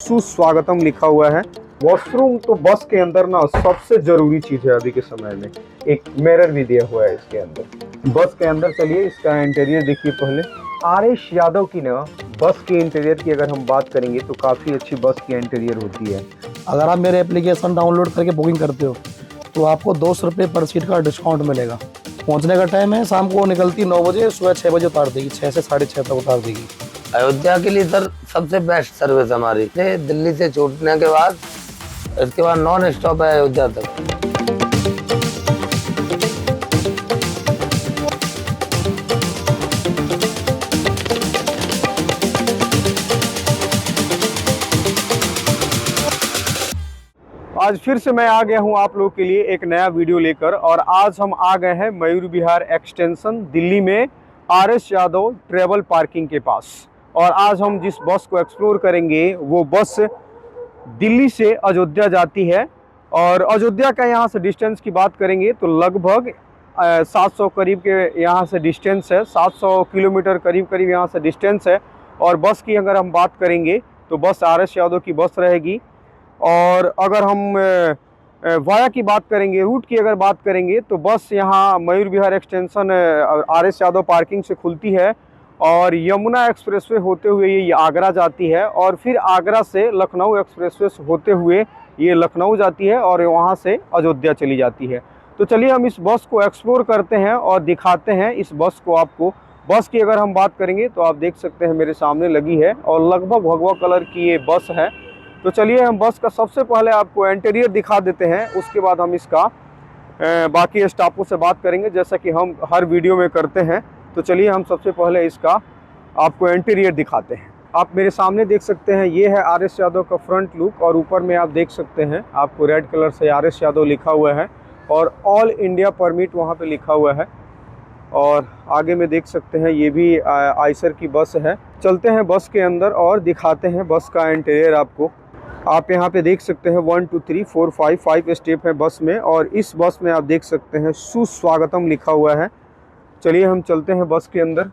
सुस्वागतम लिखा हुआ है। वॉशरूम तो बस के अंदर ना सबसे जरूरी चीज है अभी के समय में। एक मिरर भी दिया हुआ है इसके अंदर। बस के अंदर चलिए इसका इंटीरियर देखिए पहले। आरएस यादव की ना बस के इंटीरियर की अगर हम बात करेंगे तो काफी अच्छी बस की इंटीरियर होती है। अगर आप मेरे एप्लीकेशन डाउनलोड करके बुकिंग करते हो तो आपको 200 रुपये पर सीट का डिस्काउंट मिलेगा। पहुंचने का टाइम है शाम को निकलती 9 बजे, सुबह 6 बजे उतार देगी, 6 से 6:30 तक उतार देगी। अयोध्या के लिए सर सबसे बेस्ट सर्विस हमारी दिल्ली से छूटने के बाद इसके बाद नॉन स्टॉप है अयोध्या तक। आज फिर से मैं आ गया हूं आप लोगों के लिए एक नया वीडियो लेकर, और आज हम आ गए हैं मयूर विहार एक्सटेंशन दिल्ली में आरएस यादव ट्रेवल पार्किंग के पास। और आज हम जिस बस को एक्सप्लोर करेंगे वो बस दिल्ली से अयोध्या जाती है। और अयोध्या का यहाँ से डिस्टेंस की बात करेंगे तो लगभग 700 करीब के यहाँ से डिस्टेंस है, 700 किलोमीटर करीब यहाँ से डिस्टेंस है। और बस की अगर हम बात करेंगे तो बस आरएस यादव की बस रहेगी। और अगर हम वाया की बात करेंगे, रूट की अगर बात करेंगे तो बस यहाँ Mayur Vihar extension RS Yadav parking से खुलती है और यमुना एक्सप्रेसवे होते हुए ये आगरा जाती है, और फिर आगरा से लखनऊ एक्सप्रेसवे होते हुए ये लखनऊ जाती है और वहाँ से अयोध्या चली जाती है। तो चलिए हम इस बस को एक्सप्लोर करते हैं और दिखाते हैं इस बस को आपको। बस की अगर हम बात करेंगे तो आप देख सकते हैं मेरे सामने लगी है और लगभग भगवा कलर की ये बस है। तो चलिए हम बस का सबसे पहले आपको इंटीरियर दिखा देते हैं, उसके बाद हम इसका बाकी स्टाफों से बात करेंगे जैसा कि हम हर वीडियो में करते हैं। तो चलिए हम सबसे पहले इसका आपको इंटीरियर दिखाते हैं। आप मेरे सामने देख सकते हैं ये है आरएस यादव का फ्रंट लुक, और ऊपर में आप देख सकते हैं आपको रेड कलर से आरएस यादव लिखा हुआ है और ऑल इंडिया परमिट वहाँ पे लिखा हुआ है। और आगे में देख सकते हैं ये भी आइसर की बस है। चलते हैं बस के अंदर और दिखाते हैं बस का इंटीरियर आपको। आप यहाँ पे देख सकते हैं 1 2 3 4 5 स्टेप है बस में, और इस बस में आप देख सकते हैं सुस्वागतम लिखा हुआ है। चलिए हम चलते हैं बस के अंदर।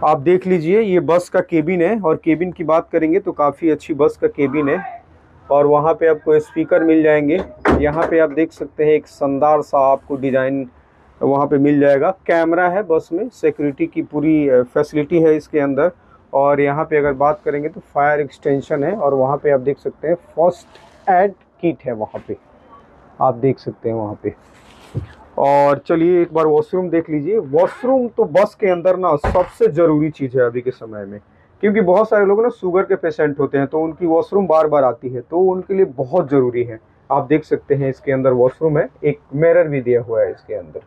आप देख लीजिए ये बस का केबिन है, और केबिन की बात करेंगे तो काफ़ी अच्छी बस का केबिन है। और वहाँ पे आपको स्पीकर मिल जाएंगे। यहाँ पे आप देख सकते हैं एक शानदार सा आपको डिज़ाइन वहाँ पे मिल जाएगा। कैमरा है बस में, सिक्योरिटी की पूरी फैसिलिटी है इसके अंदर। और यहाँ पे अगर बात करेंगे तो फायर एक्सटेंशन है, और वहाँ पे आप देख सकते हैं फर्स्ट एड किट है वहाँ पे, आप देख सकते हैं वहाँ पे। और चलिए एक बार वॉशरूम देख लीजिए। वॉशरूम तो बस के अंदर ना सबसे ज़रूरी चीज़ है अभी के समय में, क्योंकि बहुत सारे लोग ना शुगर के पेशेंट होते हैं तो उनकी वॉशरूम बार बार आती है, तो उनके लिए बहुत ज़रूरी है। आप देख सकते हैं इसके अंदर वॉशरूम है, एक मिरर भी दिया हुआ है इसके अंदर।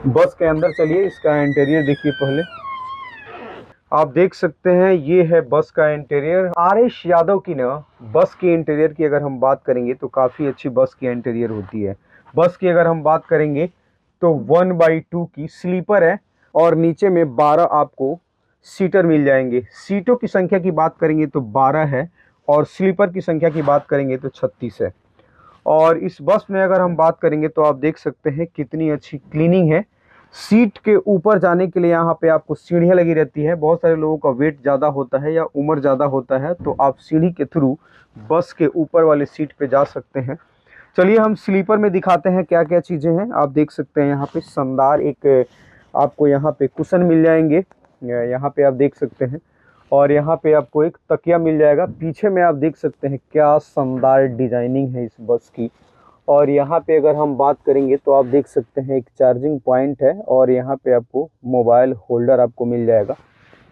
बस के अंदर चलिए इसका इंटीरियर देखिए पहले। आप देख सकते हैं ये है बस का इंटीरियर। आरएस यादव की ना बस की इंटीरियर की अगर हम बात करेंगे तो काफ़ी अच्छी बस की इंटीरियर होती है। बस की अगर हम बात करेंगे तो 1/2 की स्लीपर है, और नीचे में 12 आपको सीटर मिल जाएंगे। सीटों की संख्या की बात करेंगे तो 12 है, और स्लीपर की संख्या की बात करेंगे तो 36 है। और इस बस में अगर हम बात करेंगे तो आप देख सकते हैं कितनी अच्छी क्लीनिंग है। सीट के ऊपर जाने के लिए यहाँ पे आपको सीढ़ियाँ लगी रहती है। बहुत सारे लोगों का वेट ज़्यादा होता है या उम्र ज़्यादा होता है, तो आप सीढ़ी के थ्रू बस के ऊपर वाले सीट पे जा सकते हैं। चलिए हम स्लीपर में दिखाते हैं क्या क्या चीज़ें हैं। आप देख सकते हैं यहाँ पे शानदार एक आपको यहाँ पे कुशन मिल जाएंगे, यहाँ पे आप देख सकते हैं। और यहाँ पे आपको एक तकिया मिल जाएगा। पीछे में आप देख सकते हैं क्या शानदार डिजाइनिंग है इस बस की। और यहाँ पे अगर हम बात करेंगे तो आप देख सकते हैं एक चार्जिंग पॉइंट है, और यहाँ पे आपको मोबाइल होल्डर आपको मिल जाएगा।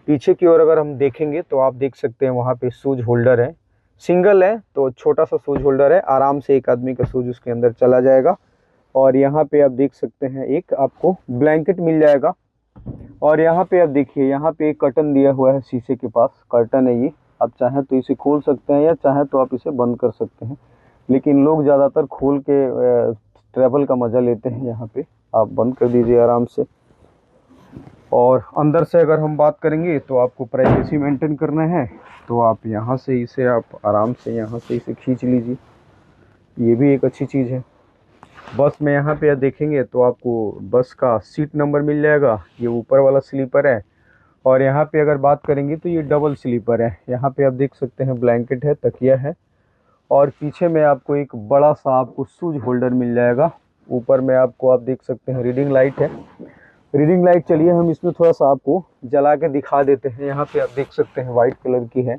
पीछे की ओर अगर हम देखेंगे तो आप देख सकते हैं वहाँ पे शूज होल्डर है। सिंगल है तो छोटा सा शूज होल्डर है, आराम से एक आदमी का शूज उसके अंदर चला जाएगा। और यहाँ पे आप देख सकते हैं एक आपको ब्लैंकेट मिल जाएगा। और यहाँ पे आप देखिए यहाँ पे एक कर्टन दिया हुआ है, शीशे के पास कर्टन है ये। आप चाहें तो इसे खोल सकते हैं या चाहें तो आप इसे बंद कर सकते हैं, लेकिन लोग ज़्यादातर खोल के ट्रैवल का मज़ा लेते हैं। यहाँ पे आप बंद कर दीजिए आराम से। और अंदर से अगर हम बात करेंगे तो आपको प्राइवेसी मेंटेन करना है तो आप यहाँ से इसे आप आराम से यहाँ से इसे खींच लीजिए, ये भी एक अच्छी चीज़ है। बस में यहाँ पे देखेंगे तो आपको बस का सीट नंबर मिल जाएगा, ये ऊपर वाला स्लीपर है। और यहाँ पे अगर बात करेंगे तो ये डबल स्लीपर है। यहाँ पे आप देख सकते हैं ब्लैंकेट है, तकिया है, और पीछे में आपको एक बड़ा सा आपको शूज होल्डर मिल जाएगा। ऊपर में आपको आप देख सकते हैं रीडिंग लाइट है। रीडिंग लाइट चलिए हम इसमें थोड़ा सा आपको जला के दिखा देते हैं। यहाँ पे आप देख सकते हैं वाइट कलर की है।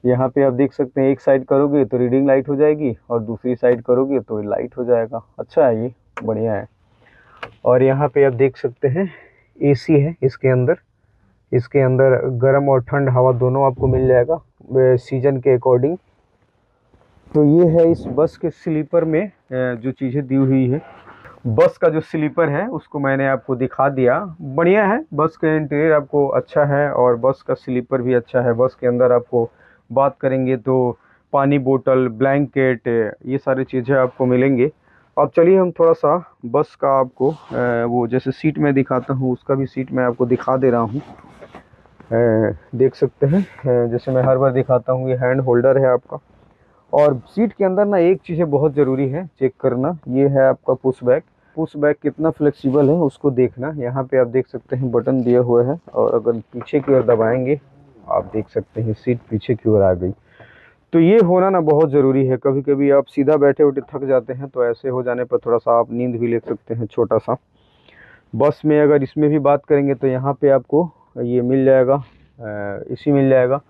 यहाँ पे आप देख सकते हैं एक साइड करोगे तो रीडिंग लाइट हो जाएगी और दूसरी साइड करोगे तो लाइट हो जाएगा। अच्छा है, ये बढ़िया है। और यहाँ पे आप देख सकते हैं एसी है इसके अंदर। इसके अंदर गर्म और ठंड हवा दोनों आपको मिल जाएगा सीजन के अकॉर्डिंग। तो ये है इस बस के स्लीपर में जो चीज़ें दी हुई है। बस का जो स्लीपर है उसको मैंने आपको दिखा दिया। बढ़िया है, बस का इंटीरियर आपको अच्छा है और बस का स्लीपर भी अच्छा है। बस के अंदर आपको बात करेंगे तो पानी बोतल, ब्लैंकेट, ये सारी चीज़ें आपको मिलेंगे। अब चलिए हम थोड़ा सा बस का आपको वो जैसे सीट में दिखाता हूँ उसका भी सीट मैं आपको दिखा दे रहा हूँ। देख सकते हैं जैसे मैं हर बार दिखाता हूँ, ये हैंड होल्डर है आपका। और सीट के अंदर ना एक चीज़ें बहुत ज़रूरी है चेक करना, ये है आपका पुश बैक। पुश बैक कितना फ्लेक्सिबल है उसको देखना। यहाँ पे आप देख सकते हैं बटन दिए हुए हैं, और अगर पीछे की ओर दबाएंगे आप देख सकते हैं सीट पीछे की ओर आ गई। तो ये होना ना बहुत ज़रूरी है। कभी कभी आप सीधा बैठे उठे थक जाते हैं, तो ऐसे हो जाने पर थोड़ा सा आप नींद भी ले सकते हैं छोटा सा। बस में अगर इसमें भी बात करेंगे तो यहाँ पे आपको ये मिल जाएगा, इसी मिल जाएगा।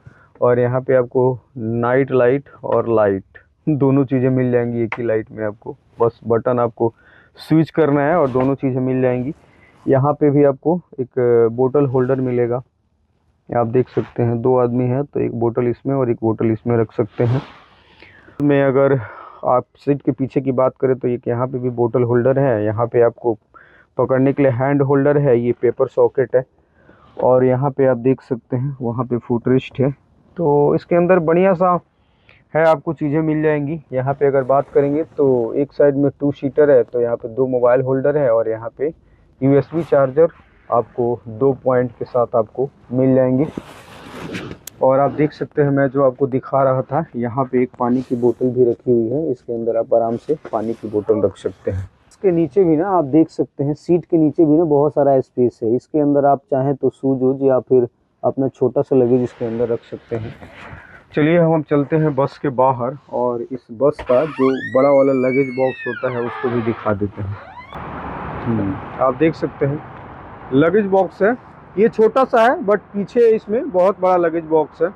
और यहाँ पे आपको नाइट लाइट और लाइट दोनों चीज़ें मिल जाएंगी एक ही लाइट में आपको। बस बटन आपको स्विच करना है और दोनों चीज़ें मिल जाएंगी। यहाँ पे भी आपको एक बोतल होल्डर मिलेगा। आप देख सकते हैं 2 आदमी हैं तो एक बोतल इसमें और एक बोतल इसमें रख सकते हैं। में अगर आप सीट के पीछे की बात करें तो एक यहाँ पे भी बोतल होल्डर है। यहाँ पे आपको पकड़ने के लिए हैंड होल्डर है, ये पेपर सॉकेट है। और यहाँ पे आप देख सकते हैं वहाँ पे फुट रेस्ट है। तो इसके अंदर बढ़िया सा है, आपको चीज़ें मिल जाएंगी। यहाँ पे अगर बात करेंगे तो एक साइड में 2 सीटर है, तो यहाँ पे 2 मोबाइल होल्डर है, और यहाँ पे USB चार्जर आपको 2 पॉइंट के साथ आपको मिल जाएंगे। और आप देख सकते हैं मैं जो आपको दिखा रहा था, यहाँ पे एक पानी की बोतल भी रखी हुई है। इसके अंदर आप आराम से पानी की बोतल रख सकते हैं। इसके नीचे भी ना आप देख सकते हैं, सीट के नीचे भी ना बहुत सारा स्पेस है। इसके अंदर आप चाहें तो शूज वूज या फिर अपना छोटा सा लगेज इसके अंदर रख सकते हैं। चलिए हम चलते हैं बस के बाहर, और इस बस का जो बड़ा वाला लगेज बॉक्स होता है उसको भी दिखा देते हैं। आप देख सकते हैं लगेज बॉक्स है। ये छोटा सा है बट पीछे इसमें बहुत बड़ा लगेज बॉक्स है।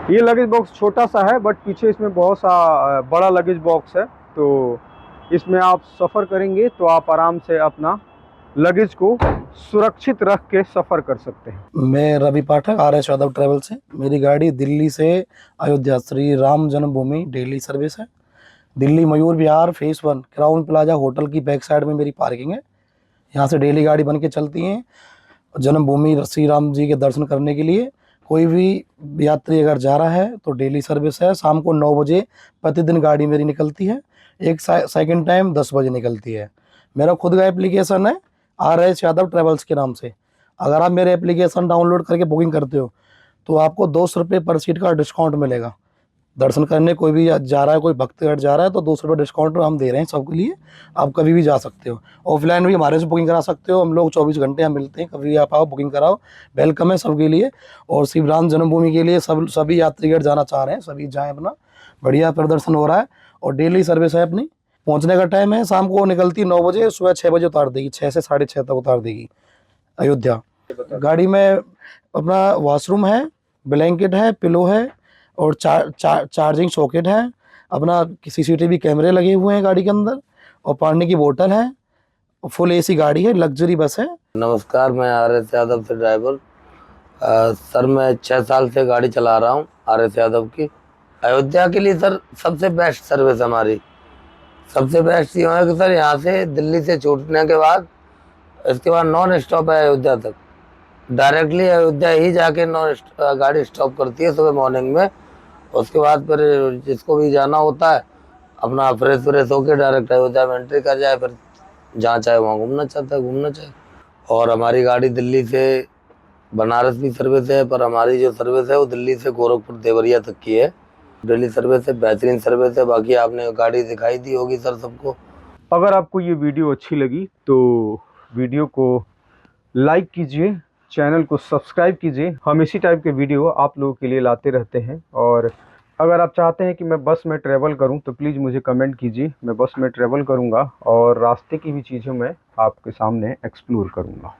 ये लगेज बॉक्स छोटा सा है बट पीछे इसमें बहुत सा बड़ा लगेज बॉक्स है। तो इसमें आप सफ़र करेंगे तो आप आराम से अपना लगेज को सुरक्षित रख के सफ़र कर सकते हैं। मैं रवि पाठक, RS यादव ट्रैवल से। मेरी गाड़ी दिल्ली से अयोध्या श्री राम जन्मभूमि डेली सर्विस है। Delhi Mayur Vihar face 1 Crowne Plaza hotel की बैक साइड में मेरी पार्किंग है। यहाँ से डेली गाड़ी बन के चलती हैं जन्मभूमि श्री राम जी के दर्शन करने के लिए। कोई भी यात्री अगर जा रहा है तो डेली सर्विस है। शाम को 9 बजे प्रतिदिन गाड़ी मेरी निकलती है। एक सेकंड टाइम 10 बजे निकलती है। मेरा खुद का एप्लीकेशन है RS यादव ट्रैवल्स के नाम से। अगर आप मेरे एप्लीकेशन डाउनलोड करके बुकिंग करते हो तो आपको 200 रुपये पर सीट का डिस्काउंट मिलेगा। दर्शन करने कोई भी जा रहा है, कोई भक्तगढ़ जा रहा है तो 200 रुपये डिस्काउंट हम दे रहे हैं सबके लिए। आप कभी भी जा सकते हो। ऑफलाइन भी हमारे से बुकिंग करा सकते हो। हम लोग 24 घंटे यहाँ मिलते हैं, कभी भी आप आओ बुकिंग कराओ। वेलकम है सबके लिए। और श्री राम जन्मभूमि के लिए सभी यात्रीगढ़ जाना चाह रहे हैं, सभी जाएँ। अपना बढ़िया प्रदर्शन हो रहा है और डेली सर्विस है अपनी। पहुँचने का टाइम है शाम को निकलती 9 बजे, सुबह 6 बजे उतार देगी, 6 से 6:30 तक उतार देगी अयोध्या। गाड़ी में अपना वॉशरूम है, ब्लैंकेट है, पिलो है और चार्जिंग सॉकेट है। अपना CCTV कैमरे लगे हुए हैं गाड़ी के अंदर, और पानी की बोतल है। फुल AC गाड़ी है, लग्जरी बस है। नमस्कार, मैं RS यादव से ड्राइवर। सर मैं 6 साल से गाड़ी चला रहा हूँ RS यादव की। अयोध्या के लिए सर सबसे बेस्ट सर्विस हमारी। सबसे बेस्ट ये है कि सर यहाँ से दिल्ली से छूटने के बाद इसके बाद नॉन स्टॉप है अयोध्या तक। डायरेक्टली अयोध्या ही जाके गाड़ी स्टॉप करती है सुबह मॉर्निंग में। उसके बाद फिर जिसको भी जाना होता है अपना फ्रेश होके डायरेक्ट अयोध्या में एंट्री कर जाए, फिर जहाँ चाहे वहाँ घूमना चाहता है घूमना चाहे। और हमारी गाड़ी दिल्ली से बनारस भी सर्विस है, पर हमारी जो सर्विस है वो दिल्ली से गोरखपुर देवरिया तक की है। डेली सर्विस है, बेहतरीन सर्विस है। बाकी आपने गाड़ी दिखाई दी होगी सर सबको। अगर आपको ये वीडियो अच्छी लगी तो वीडियो को लाइक कीजिए, चैनल को सब्सक्राइब कीजिए। हम इसी टाइप के वीडियो आप लोगों के लिए लाते रहते हैं। और अगर आप चाहते हैं कि मैं बस में ट्रैवल करूं तो प्लीज़ मुझे कमेंट कीजिए। मैं बस में ट्रैवल करूंगा और रास्ते की भी चीज़ें मैं आपके सामने एक्सप्लोर करूंगा।